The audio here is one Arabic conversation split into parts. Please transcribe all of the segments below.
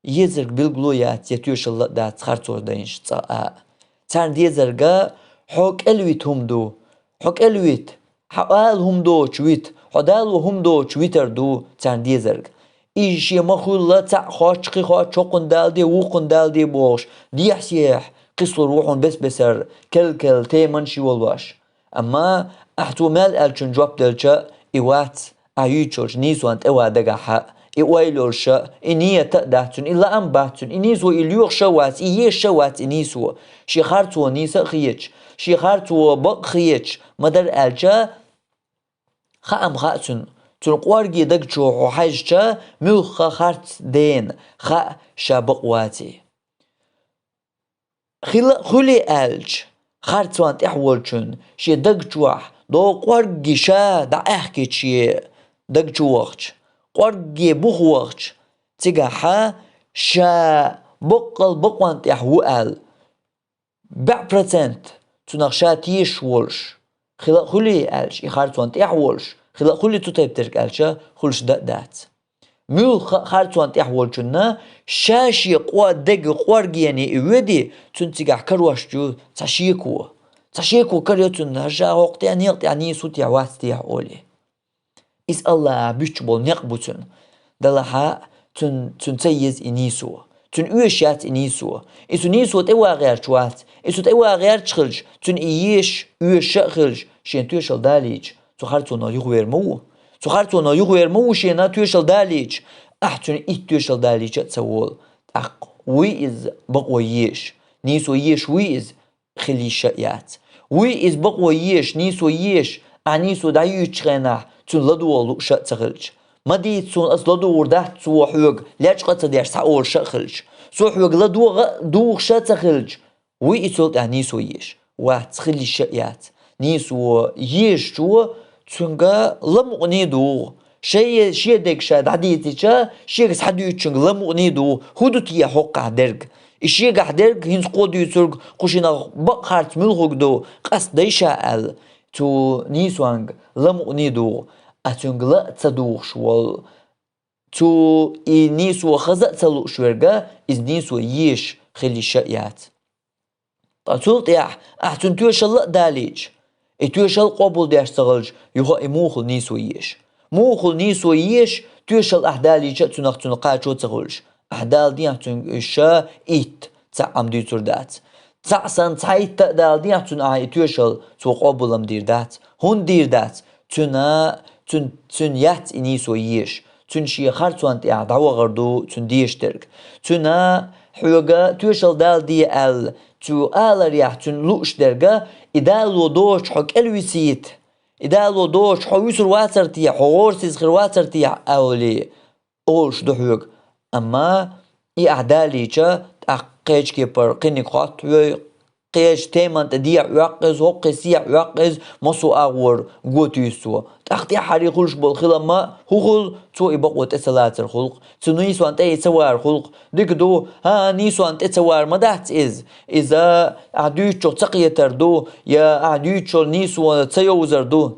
يزرق بالقلويات يتوش الله دات خارتو دينش تان ديزرقا حوك الويت هم دو حوك الويت حقال هم دو چويت حدال هم دو چويتر دو تان ديزرق إيشي مخولا تاع خاچقي خاچقن دال دي وقن دال دي بوش ديح سيح قصر روحون بسر كل تيمن شي والواش أما احتمال الچن جواب دلچا إيوات أيوچوش نيسوانت إوا دقاحا إويلورشا إنية تأداتون إلا أم باتون إنيسو إليوغ شوات إيه شوات إنيسو شيخارتو نيسا خيج شيخارتو بق خيج مدر ألجا خام خاتون تنقوارجي دقجو وحاجة ملخا خارت دين خا شابقواتي خلي ألج خارتوانت إحولشن شي دقجوح دو قوارجي شا دا أحكي شي دقجوخش قرجي بخوخش تجاحا شا بقوانت إحوال بعبرتنت تنخشات يشولش خلي ألش إخارتوانت إحولش خلي تطيب ترك ألشا خلش دات ميل خارتوانت إحولشنا شاشي قوة دق قرجي يعني إودي تنتجح كرواشجو تشيكو كريتون هجا وقت يعني صوت يعواتي يحولي إس الله بيشبول نقبتن دلها تنتيز إنيسو تنويشات إنيسو إسو نيسو توا غير شوات إسو توا غير تخلج تن إيش ويش خلج شين توشل داليج تخارتونا يغوير مو شينا توشل داليج أحتن إت توشل داليج تسول وي إز بقوى يش نيسو يش وي إز خلي شقيات وي إز بقوى يش نيسو يش عنيسو دايوش غناه تون لدوالو شا تخلج ما دي تون أصلا دور ده سو حوق لاش قد تدير ساول شا خلج سو حوق لدو شا تخلج وي إسولت نيسو يش واتخلي شقيات نيسو يش شو تونغا لمغنيدو شي ديك شا دعديتي شا شي حدو تشونغ لمغنيدو هدو تيا حق درج إشي قاعدرج هنس قودو يسرق قشنا بقارت ملغوك دو قصد ديشا تو نيسوانغ لمغنيدو أتونغ لا تصدوخ وال تو نيسو خزق تلوق شورجا إز نيسو يش خلي شقيات تقولت يح أحتون توشل لا داليج توشل قبول ديش تغلج يخا موخل نيسو يش موخل نيسو يش توشل أحداليج تنقتون قاچو تغلج أحدال دي أحتون إشا إيت تعم دي تردات تعسن تعيت تقدال دي أحتون توشل تو قبول مدير دات هون دير دات تن يات إنيسو يش تن شي خارتوانت دعوة غردو تن ديشترك تنا حوغا توشل دال دي تو ريح تن لوش درجة إدالو دوش حق الوسيت إدالو دوش حويسر واترتيا حورسيز خير واترتيا أولي أولش دو حوغ أما أعدالي جا تأقيج كيبر قيني قط قيش تيمان تديع يقز هقس يقز مصو أغور قوت يسوى تأختي حري خلش بالخلا ما هو خل تو يبقوا تسلات الخلق تنويسو أنت يتسوار خلق ديك دو ها نيسو أنت يتسوار ما دات إذا عديوشو تقية تردو يا عديوشو نيسو تسيوزر دو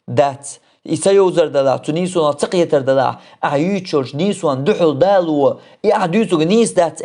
دات يسيوزر دلا تنيسو تقية تردلا عيوشوش نيسو دحل دالو يعديوشو نيس دات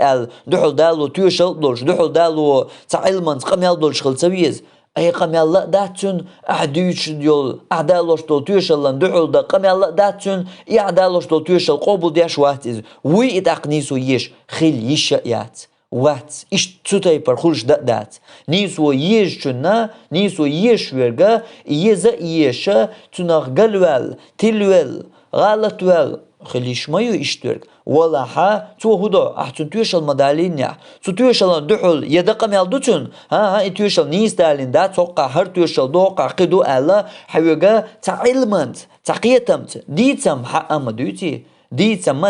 دحل دالو توشل دولش دحل دالو تعلمن قميال دولش خلصويز أي قميال لا داتون عديوش ديول عدالوش دول توشلن دحل دا قميال لا داتون يعدالوش دول توشل قبول ديش واتيز وي إداق نيسو يش خيل يشيات وات إيش تسوتايبر خلش دات نيسو يش شنا نيسو يش ورقا يزا يشا تناغ قلوال تلوال غالتوال خليش مايو إشترك ولا ها تو هدو أحتون توشل مدالين يا تو توشل دحل يدقم يالدوتون ها توشل نيس دالين دا توقع هر توشل دوقع قدو ألا حيوغا تعلمنت تقيتمت ديتم حق أما دوتي ديتم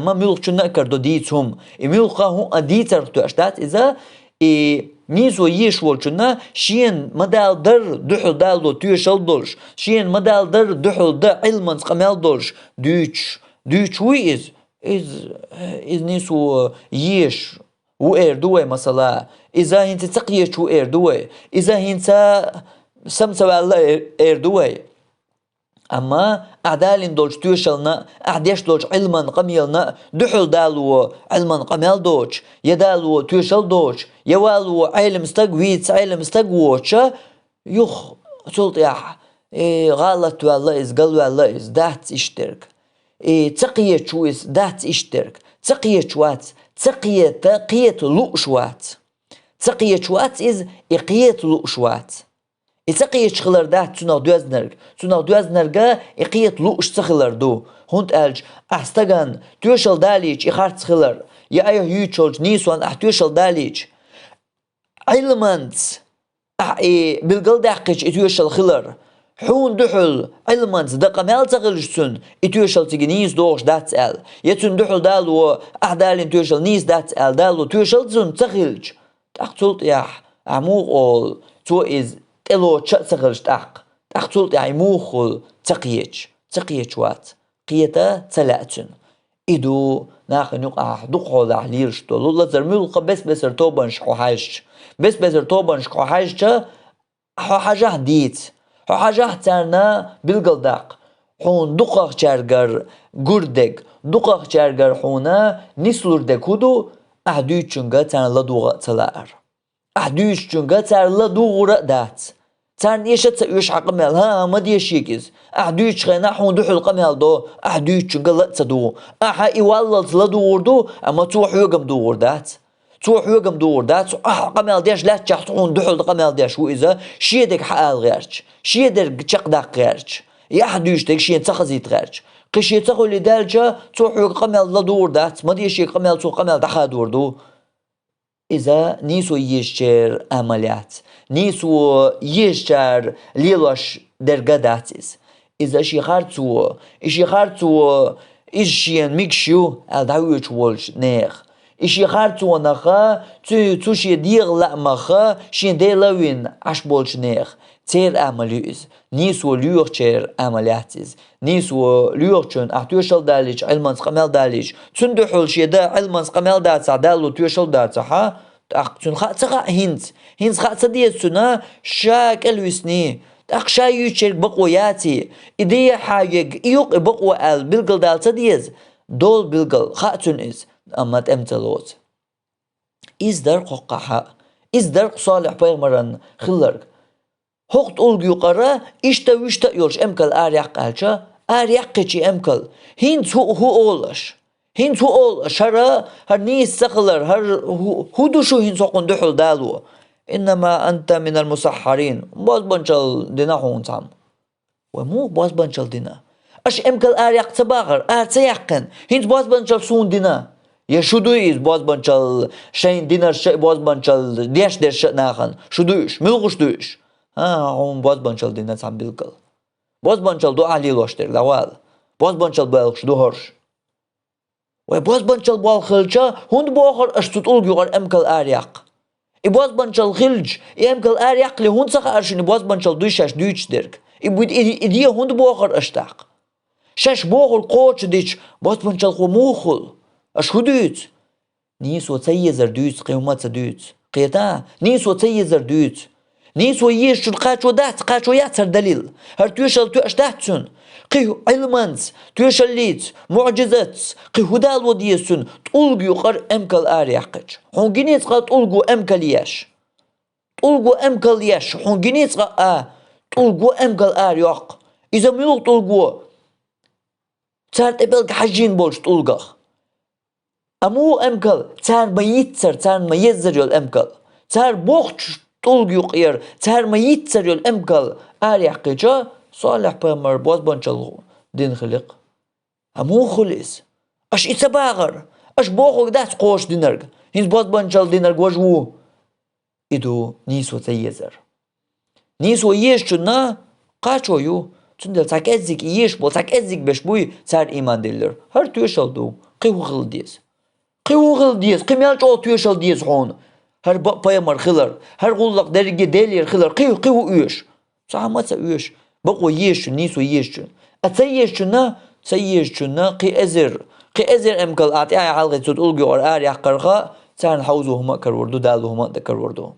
ما ملك شو نكردو ديتهم ملك هو ديتر توشتات إذا نيسو يشول شنا شين مدال در دحل دالو توشل دولش شين مدال در دحل دا علمنت قمال دولش دوش وي إز نيسو يش وإردوه مثلا إذا هنت تقيش وإردوه إذا هنت سمسوا الله إردوه أما أعدالين دوج توشلنا أعديش دوج علما قميلنا دحل دالو علما قميل دوج يدالو توشل دوج يوالو علم استقويت علم استقوتش يخ سلط يح غلط ولا إز قل ولا إز دات اشترك تقية شويس دات اشترك تقية شوات تقية لؤشوات تقية شوات إز إقية لؤشوات إتقية شخلر ده تناو دوزنرغا إقية لؤش تخلر دو هونت ألج أحستغان توشل داليج إخارت تخلر يا أيه يوتشولج نيسوان أحتوشل داليج علمانت بالقل داقش إتوشل خلر حون دحل علمانت دقمال تغلجسون إتوشل تغنيس دوش دات أل يتون دحل دالو أحدالين توشل نيس دات أل دالو توشل زون تغلج تقتلت يح عموق أول تو إز تلو تشغلش تقتلت يعني موخل تقيج وات قيتا تلاتن إدو ناخن يقع دقول عليرش دولو لزرميلقى بس توبنش حوحاجش بس توبنش حوحاجش حوحاجه ديت حوحاجه تارنا بالقلداق حون دقاق چارگر گردگ دقاق چارگر حونا نسلردگ هدو أحدوش چونگا تارنا لدوغا تلار أحدوش چونگا تارنا لدوغا دات تان يشت يش عقمل ها ما ديشيكز أحدوش خينا حون دحل قمل دو أحدوش چونگا لتدو أحا إيوالت لدوردو أما توح يقم دوردات توح يقم دوردات قمل ديش لا تشحت حون دحل قمل ديش وإذا شيدك حقال غيرش شيدك چقدق غيرش يحدوش دك شين تخزيت غيرش قشي تقول دالجا توح يقم قمل لدوردات ما ديشيك قمل تو قمل دحا دوردو إذا نيسو يشتر عمليات نيسو يشتر ليلوش درجاتيز إذا شيخارتو إشين ميكشيو الدعويش والش نيخ إشيخارتو نخا توشي ديغ لأمخا شين ديلوين عشبولش نيخ تير عمليز نيسو ليوخشر عملياتيز نيسو ليوخشن أحتوشل داليش علمانس قمال داليش تندحول شيدا علمانس قمال داتسا دالو توشل داتسا ها تن خاطر هينز خاطر ديتسنا شاك الوسني شا يوشر بقوياتي إدي حاجة يوق بقوة بالقل دالتا ديز دول بالقل خاطن إز أما تمتلوت إزدر قاقحة إزدر صالح بيغمران خلرق هوقت أولغيو قرا إشتا يولش أمكال آريق قالشا آريق قيشي أمكال هينز هو أولش هينز هو أولش هر نيس سخلر هو دوشو هينز هقون دحل دالو إنما أنت من المسحرين باز بانشال دينا هون تام ومو باز بانشال دينا أش أمكال آريق تباغر تيقن هينز باز بانشال سون دينا يشودو إز باز بانشال شين دينار باز بانشال ديش درش ناخن شودوش ملغش دوش هم باز بانشال دينا تام بالقل باز بانشال دو علي لوشتر لوال باز بانشال بالخش دو هرش وباز بانشال بالخلجا هند باخر أشتوت أولجور أمكال آريق إباز بانشال خلج أمكال آريق لهند سخ أرشني باز بانشال دوشاش دوش درك إبود إديه هند باخر أشتاق شاش باخر قوش ديش باز بانشال خو موخل أشهدوت نيسو تيزر دوت قيومات دوت قيتا نيسو تيزر دوت نيسو يشل قاچو دات قاچو ياتر دليل هر توشل تو اشتاتسون قي علمانت توشليت معجزات قي هدال وديسون تولغو قر امكال اريقج هونجينيت قا تولغو امكالياش تولغو امكالياش هونجينيت قا تولغو امكال اريق اذا ميلو تولغو تارت ابل حجين بولش تولغ أمو أمكال تار ما يتسر تار ما يزر يول أمكال تار بوخش طول يقير تار ما يتسر يول أمكال آريح قيجا صالح بامر باز بانشال دين خلق أمو خلص أش إتباغر أش بوخو دات قوش دينرغ هنز باز بانشال دينرغ وجوه إدو نيسو تيزر نيسو يشتنا قاچو يو تندل تاك ازيك يش بول تاك ازيك بش بوي تار إيمان ديلر هر توشل دو قيو خل ديز قيوغل ديز قيميالج أو توشل ديز هون هر بايمر خلر هر غلق درجة دلير خلر قيو يش صح ما تسويش بقوا يش نيسو يش أتسيشنا سيشنا قي أزر أمكال أعطي حلقة تقول جوار أريح قرخة تان حوزه هما كروردو دالو هما دكروردو